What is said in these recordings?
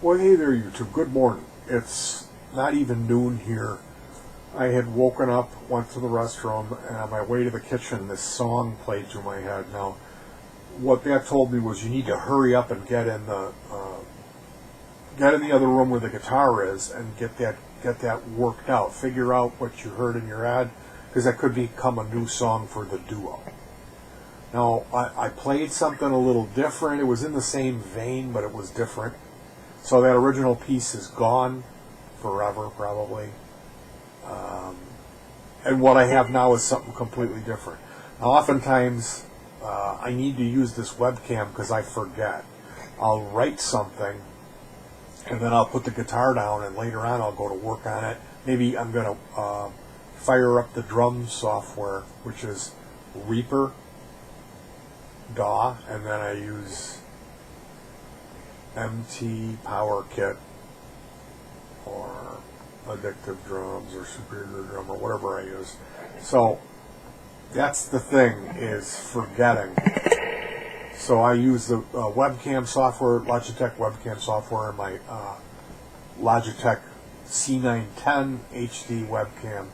Well, hey there, YouTube. Good morning. It's not even noon here. I had woken up, went to the restroom, and on my way to the kitchen, this song played through my head. Now, what that told me was you need to hurry up and get in the other room where the guitar is and get that worked out. Figure out what you heard in your head, because that could become a new song for the duo. Now, I played something a little different. It was in the same vein, but it was different. So that original piece is gone forever, probably. And what I have now is something completely different. Now, oftentimes, I need to use this webcam because I forget. I'll write something, and then I'll put the guitar down, and later on I'll go to work on it. Maybe I'm going to fire up the drum software, which is Reaper, DAW, and then I use MT Power Kit or Addictive Drums or Superior Drum or whatever I use. So that's the thing, is forgetting. So I use the webcam software, Logitech webcam software, in my Logitech C910 HD webcam.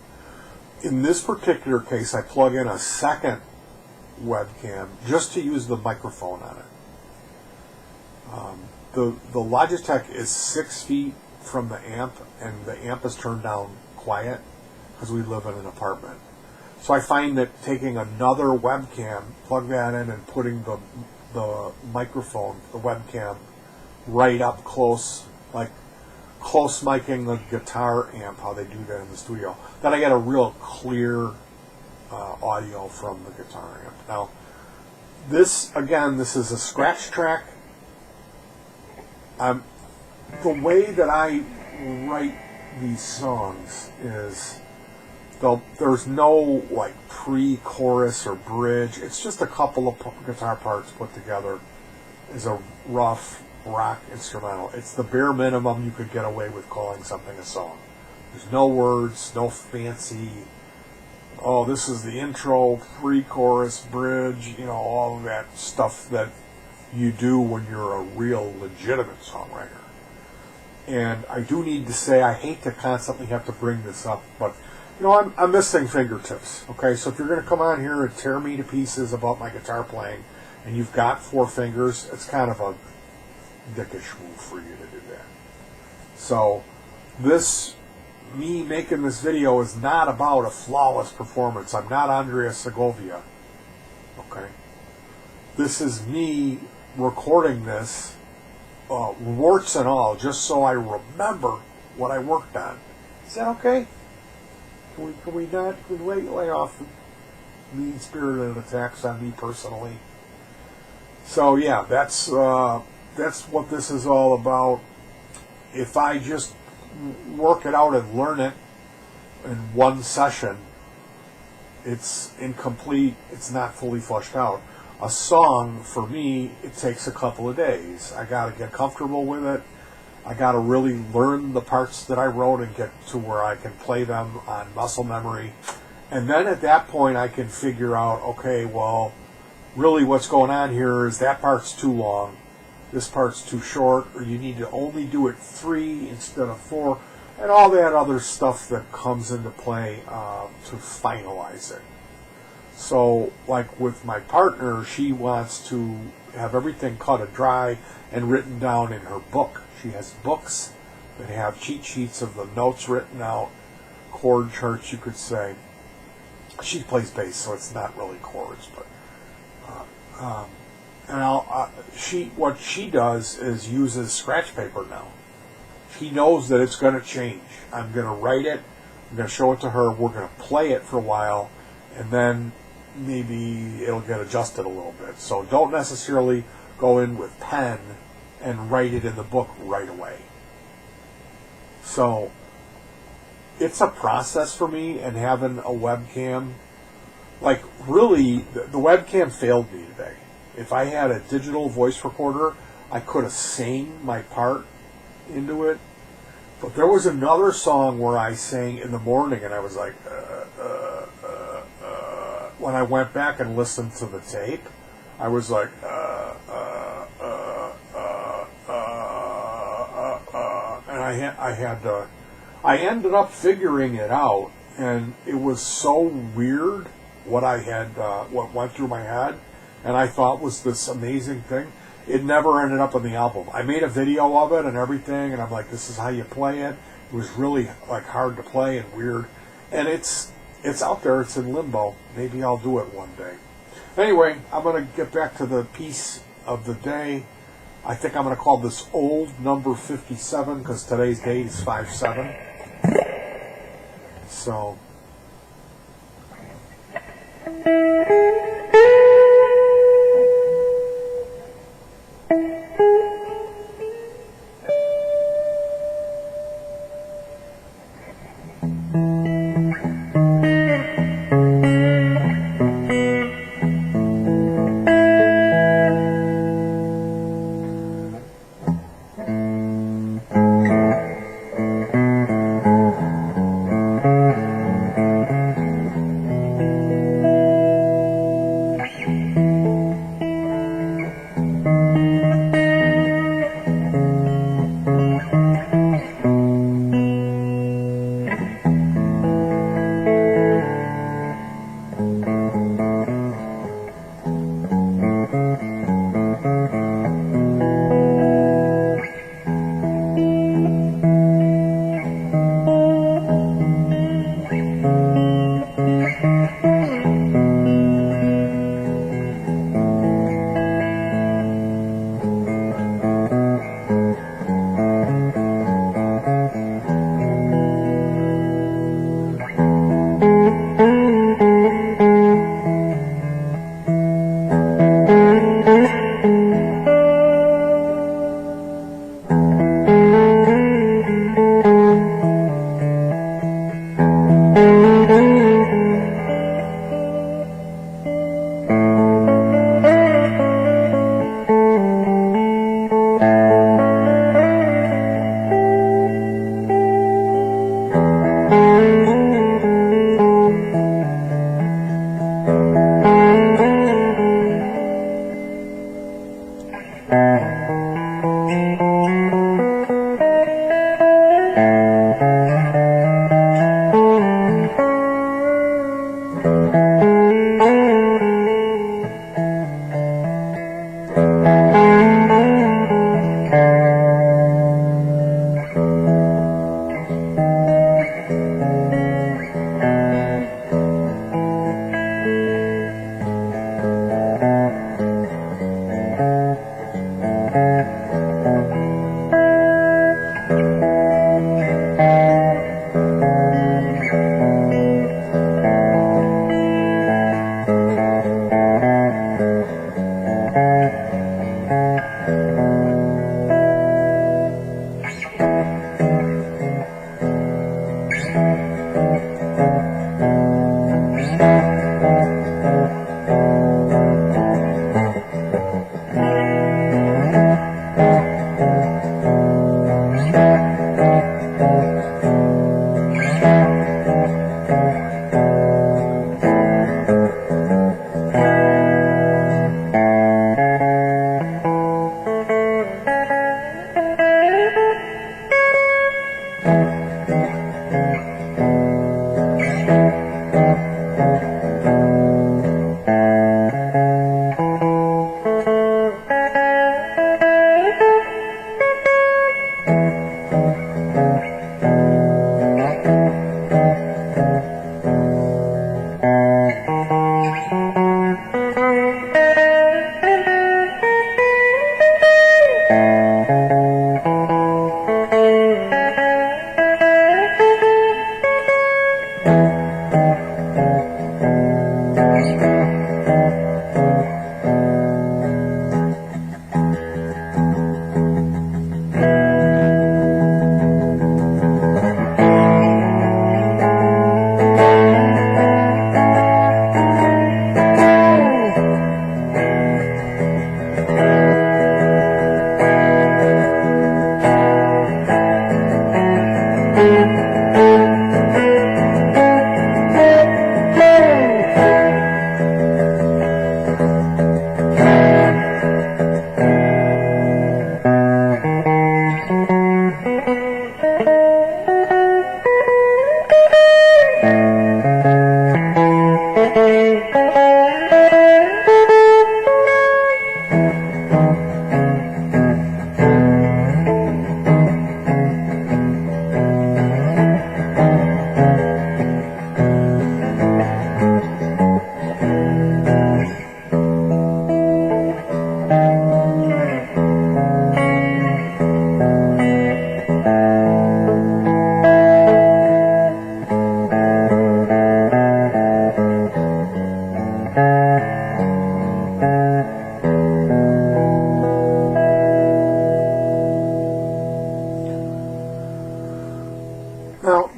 In this particular case, I plug in a second webcam just to use the microphone on it. The Logitech is 6 feet from the amp, and the amp is turned down quiet because we live in an apartment. So I find that taking another webcam, plug that in, and putting the microphone, the webcam, right up close, like close micing the guitar amp, how they do that in the studio, then I get a real clear audio from the guitar amp. Now, this is a scratch track. The way that I write these songs is there's no like pre-chorus or bridge. It's just a couple of guitar parts put together as a rough rock instrumental. It's the bare minimum you could get away with calling something a song. There's no words, no fancy, oh, this is the intro, pre-chorus, bridge, all of that stuff that you do when you're a real legitimate songwriter. And I do need to say, I hate to constantly have to bring this up, but I'm missing fingertips. Okay, so if you're going to come on here and tear me to pieces about my guitar playing, and you've got 4 fingers, it's kind of a dickish move for you to do that. So me making this video is not about a flawless performance. I'm not Andrea Segovia. Okay, this is me recording this, warts and all, just so I remember what I worked on. Is that okay? Can we lay off the mean-spirited attacks on me personally? So yeah, that's what this is all about. If I just work it out and learn it in one session, it's incomplete. It's not fully fleshed out. A song, for me, it takes a couple of days. I got to get comfortable with it. I got to really learn the parts that I wrote and get to where I can play them on muscle memory. And then at that point, I can figure out, okay, well, really what's going on here is that part's too long, this part's too short, or you need to only do it 3 instead of 4, and all that other stuff that comes into play to finalize it. So, like with my partner, she wants to have everything cut and dry and written down in her book. She has books that have cheat sheets of the notes written out, chord charts, you could say. She plays bass, so it's not really chords, but what she does is uses scratch paper now. She knows that it's going to change. I'm going to write it. I'm going to show it to her. We're going to play it for a while, and then maybe it'll get adjusted a little bit. So don't necessarily go in with pen and write it in the book right away. So it's a process for me, and having a webcam, like really, the webcam failed me today. If I had a digital voice recorder, I could have sang my part into it. But there was another song where I sang in the morning, and I was like, when I went back and listened to the tape, I was like, I ended up figuring it out, and it was so weird what what went through my head, and I thought was this amazing thing. It never ended up in the album. I made a video of it and everything, and I'm like, this is how you play it. It was really like hard to play and weird, and it's out there. It's in limbo. Maybe I'll do it one day. Anyway, I'm going to get back to the piece of the day. I think I'm going to call this old number 57 because today's date is 5/7. So.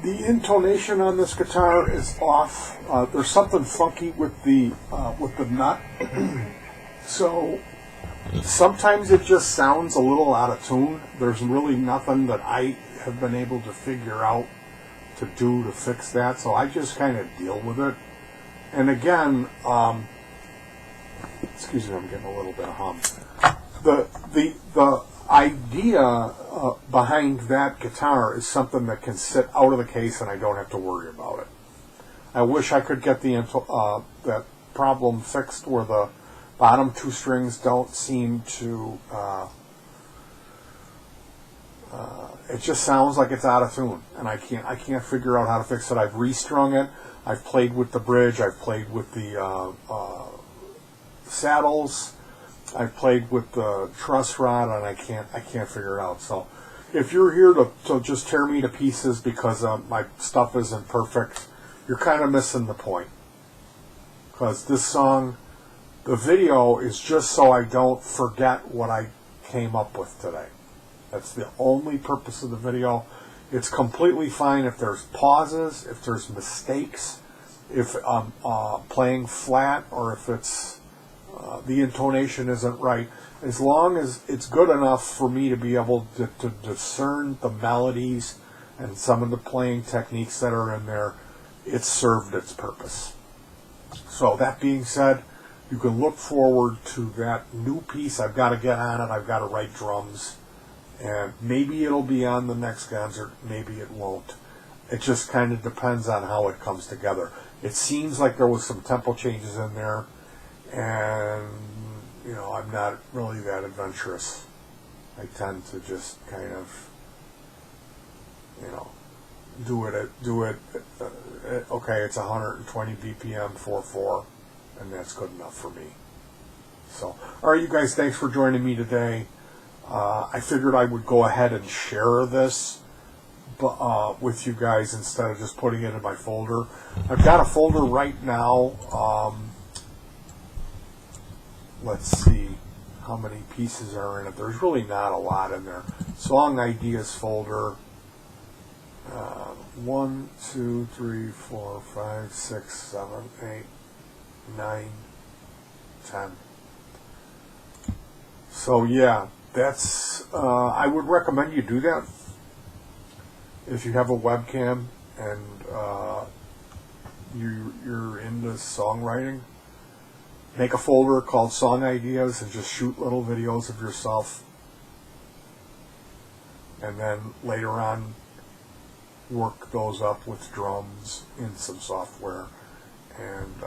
The intonation on this guitar is off. There's something funky with the nut. So sometimes it just sounds a little out of tune. There's really nothing that I have been able to figure out to do to fix that. So I just kind of deal with it. And again, excuse me, I'm getting a little bit of hum. The idea behind that guitar is something that can sit out of the case and I don't have to worry about it. I wish I could get that problem fixed where the bottom two strings don't seem to it just sounds like it's out of tune, and I can't figure out how to fix it. I've restrung it, I've played with the bridge, I've played with the saddles, I've played with the truss rod, and I can't figure it out. So if you're here to just tear me to pieces because my stuff isn't perfect, you're kind of missing the point. Because this song, the video is just so I don't forget what I came up with today. That's the only purpose of the video. It's completely fine if there's pauses, if there's mistakes, if I'm playing flat, or if it's the intonation isn't right. As long as it's good enough for me to be able to discern the melodies and some of the playing techniques that are in there, it's served its purpose. So that being said, you can look forward to that new piece. I've got to get on it. I've got to write drums. And maybe it'll be on the next concert. Maybe it won't. It just kind of depends on how it comes together. It seems like there was some tempo changes in there. And, you know, I'm not really that adventurous. I tend to just kind of, you know, do it. Okay, it's 120 BPM 4/4, and that's good enough for me. So, all right, you guys, thanks for joining me today. I figured I would go ahead and share this with you guys instead of just putting it in my folder. I've got a folder right now. Let's see how many pieces are in it. There's really not a lot in there. Song ideas folder. 1, 2, 3, 4, 5, 6, 7, 8, 9, 10. So yeah, that's. I would recommend you do that if you have a webcam and you're into songwriting. Make a folder called Song Ideas and just shoot little videos of yourself. And then later on, work those up with drums in some software. And,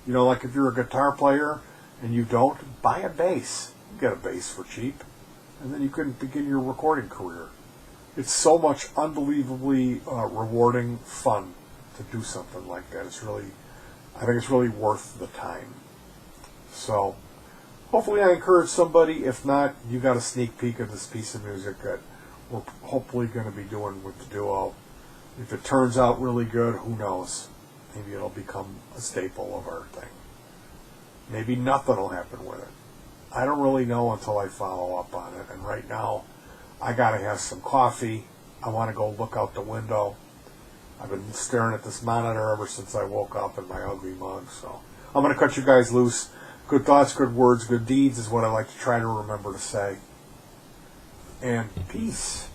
you know, like if you're a guitar player and you don't, buy a bass. You get a bass for cheap. And then you can begin your recording career. It's so much unbelievably rewarding fun to do something like that. I think it's really worth the time. So, hopefully I encourage somebody. If not, you got a sneak peek of this piece of music that we're hopefully going to be doing with the duo. If it turns out really good, who knows? Maybe it'll become a staple of our thing. Maybe nothing will happen with it. I don't really know until I follow up on it. And right now, I got to have some coffee. I want to go look out the window. I've been staring at this monitor ever since I woke up in my ugly mug. So I'm going to cut you guys loose. Good thoughts, good words, good deeds is what I like to try to remember to say. And peace.